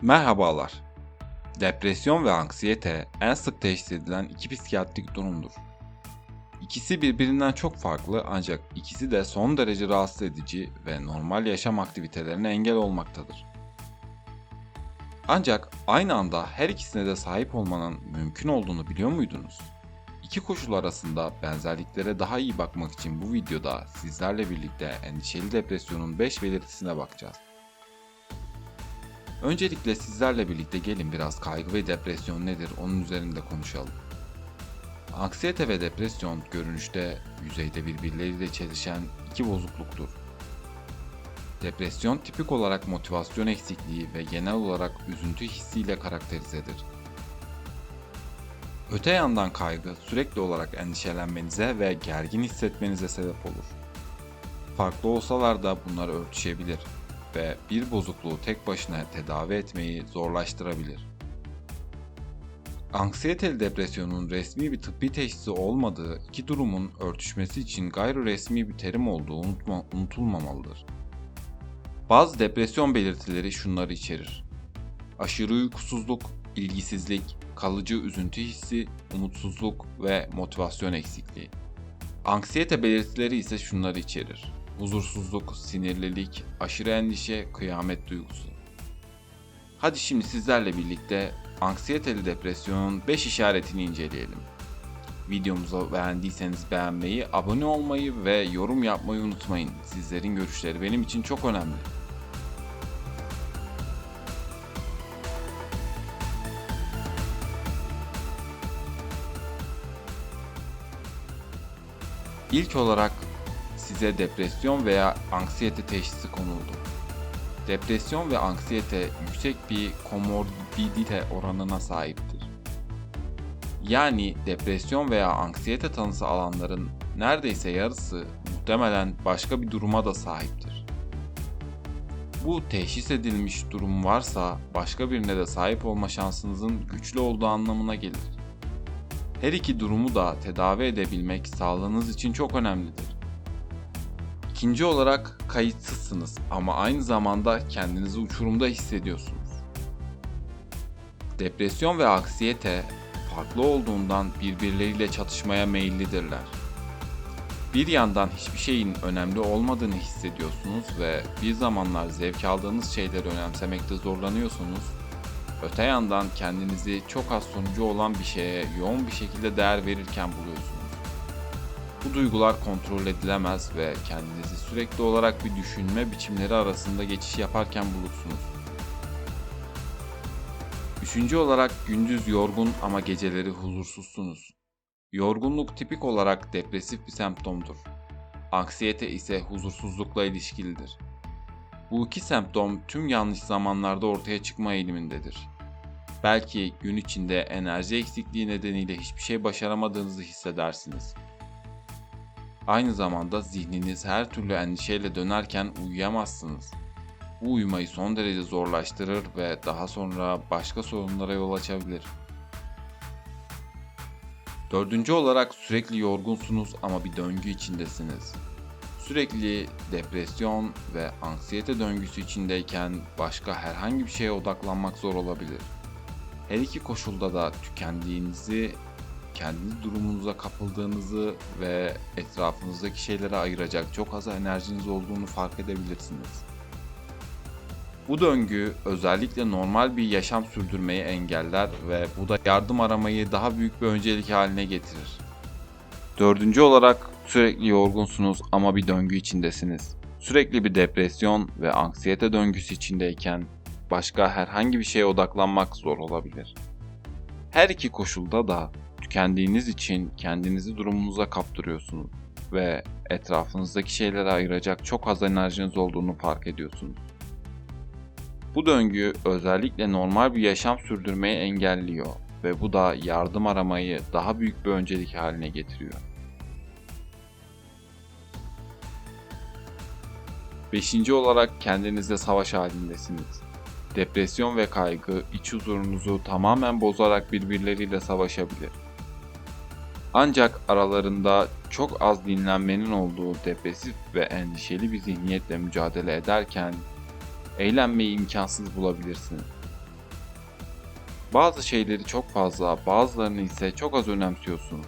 Merhabalar. Depresyon ve anksiyete en sık teşhis edilen iki psikiyatrik durumdur. İkisi birbirinden çok farklı ancak ikisi de son derece rahatsız edici ve normal yaşam aktivitelerine engel olmaktadır. Ancak aynı anda her ikisine de sahip olmanın mümkün olduğunu biliyor muydunuz? İki koşul arasında benzerliklere daha iyi bakmak için bu videoda sizlerle birlikte endişeli depresyonun 5 belirtisine bakacağız. Öncelikle sizlerle birlikte gelin biraz kaygı ve depresyon nedir onun üzerinde konuşalım. Anksiyete ve depresyon görünüşte yüzeyde birbirleriyle çelişen iki bozukluktur. Depresyon tipik olarak motivasyon eksikliği ve genel olarak üzüntü hissiyle karakterizedir. Öte yandan kaygı sürekli olarak endişelenmenize ve gergin hissetmenize sebep olur. Farklı olsalar da bunlar örtüşebilir ve bir bozukluğu tek başına tedavi etmeyi zorlaştırabilir. Anksiyeteli depresyonun resmi bir tıbbi teşhisi olmadığı iki durumun örtüşmesi için gayri resmi bir terim olduğu unutulmamalıdır. Bazı depresyon belirtileri şunları içerir: aşırı uykusuzluk, ilgisizlik, kalıcı üzüntü hissi, umutsuzluk ve motivasyon eksikliği. Anksiyete belirtileri ise şunları içerir: huzursuzluk, sinirlilik, aşırı endişe, kıyamet duygusu. Hadi şimdi sizlerle birlikte anksiyeteli depresyonun 5 işaretini inceleyelim. Videomuzu beğendiyseniz beğenmeyi, abone olmayı ve yorum yapmayı unutmayın. Sizlerin görüşleri benim için çok önemli. İlk olarak size depresyon veya anksiyete teşhisi konuldu. Depresyon ve anksiyete yüksek bir komorbidite oranına sahiptir. Yani depresyon veya anksiyete tanısı alanların neredeyse yarısı muhtemelen başka bir duruma da sahiptir. Bu teşhis edilmiş durum varsa başka birine de sahip olma şansınızın güçlü olduğu anlamına gelir. Her iki durumu da tedavi edebilmek sağlığınız için çok önemlidir. İkinci olarak kayıtsızsınız ama aynı zamanda kendinizi uçurumda hissediyorsunuz. Depresyon ve anksiyete farklı olduğundan birbirleriyle çatışmaya meyillidirler. Bir yandan hiçbir şeyin önemli olmadığını hissediyorsunuz ve bir zamanlar zevk aldığınız şeyleri önemsemekte zorlanıyorsunuz. Öte yandan kendinizi çok az sonucu olan bir şeye yoğun bir şekilde değer verirken buluyorsunuz. Bu duygular kontrol edilemez ve kendinizi sürekli olarak bir düşünme biçimleri arasında geçiş yaparken bulursunuz. Üçüncü olarak gündüz yorgun ama geceleri huzursuzsunuz. Yorgunluk tipik olarak depresif bir semptomdur. Anksiyete ise huzursuzlukla ilişkilidir. Bu iki semptom tüm yanlış zamanlarda ortaya çıkma eğilimindedir. Belki gün içinde enerji eksikliği nedeniyle hiçbir şey başaramadığınızı hissedersiniz. Aynı zamanda zihniniz her türlü endişeyle dönerken uyuyamazsınız. Bu uyumayı son derece zorlaştırır ve daha sonra başka sorunlara yol açabilir. Dördüncü olarak sürekli yorgunsunuz ama bir döngü içindesiniz. Sürekli depresyon ve anksiyete döngüsü içindeyken başka herhangi bir şeye odaklanmak zor olabilir. Her iki koşulda da tükendiğinizi, kendi durumunuza kapıldığınızı ve etrafınızdaki şeylere ayıracak çok az enerjiniz olduğunu fark edebilirsiniz. Bu döngü özellikle normal bir yaşam sürdürmeyi engeller ve bu da yardım aramayı daha büyük bir öncelik haline getirir. Dördüncü olarak sürekli yorgunsunuz ama bir döngü içindesiniz. Sürekli bir depresyon ve anksiyete döngüsü içindeyken başka herhangi bir şeye odaklanmak zor olabilir. Her iki koşulda da tükendiğiniz için kendinizi durumunuza kaptırıyorsunuz ve etrafınızdaki şeylere ayıracak çok az enerjiniz olduğunu fark ediyorsunuz. Bu döngü özellikle normal bir yaşam sürdürmeyi engelliyor ve bu da yardım aramayı daha büyük bir öncelik haline getiriyor. Beşinci olarak kendinizle savaş halindesiniz. Depresyon ve kaygı iç huzurunuzu tamamen bozarak birbirleriyle savaşabilir. Ancak aralarında çok az dinlenmenin olduğu depresif ve endişeli bir zihniyetle mücadele ederken eğlenmeyi imkansız bulabilirsiniz. Bazı şeyleri çok fazla, bazılarını ise çok az önemsiyorsunuz.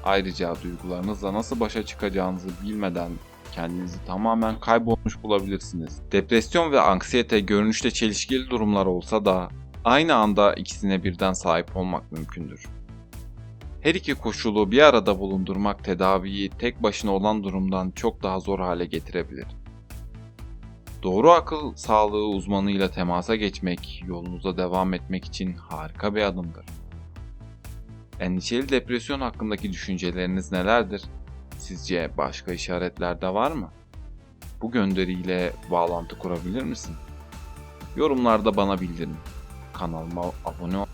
Ayrıca duygularınızla nasıl başa çıkacağınızı bilmeden kendinizi tamamen kaybolmuş bulabilirsiniz. Depresyon ve anksiyete görünüşte çelişkili durumlar olsa da aynı anda ikisine birden sahip olmak mümkündür. Her iki koşulu bir arada bulundurmak tedaviyi tek başına olan durumdan çok daha zor hale getirebilir. Doğru akıl sağlığı uzmanıyla temasa geçmek, yolunuza devam etmek için harika bir adımdır. Endişeli depresyon hakkındaki düşünceleriniz nelerdir? Sizce başka işaretler de var mı? Bu gönderiyle bağlantı kurabilir misin? Yorumlarda bana bildirin. Kanalıma abone ol.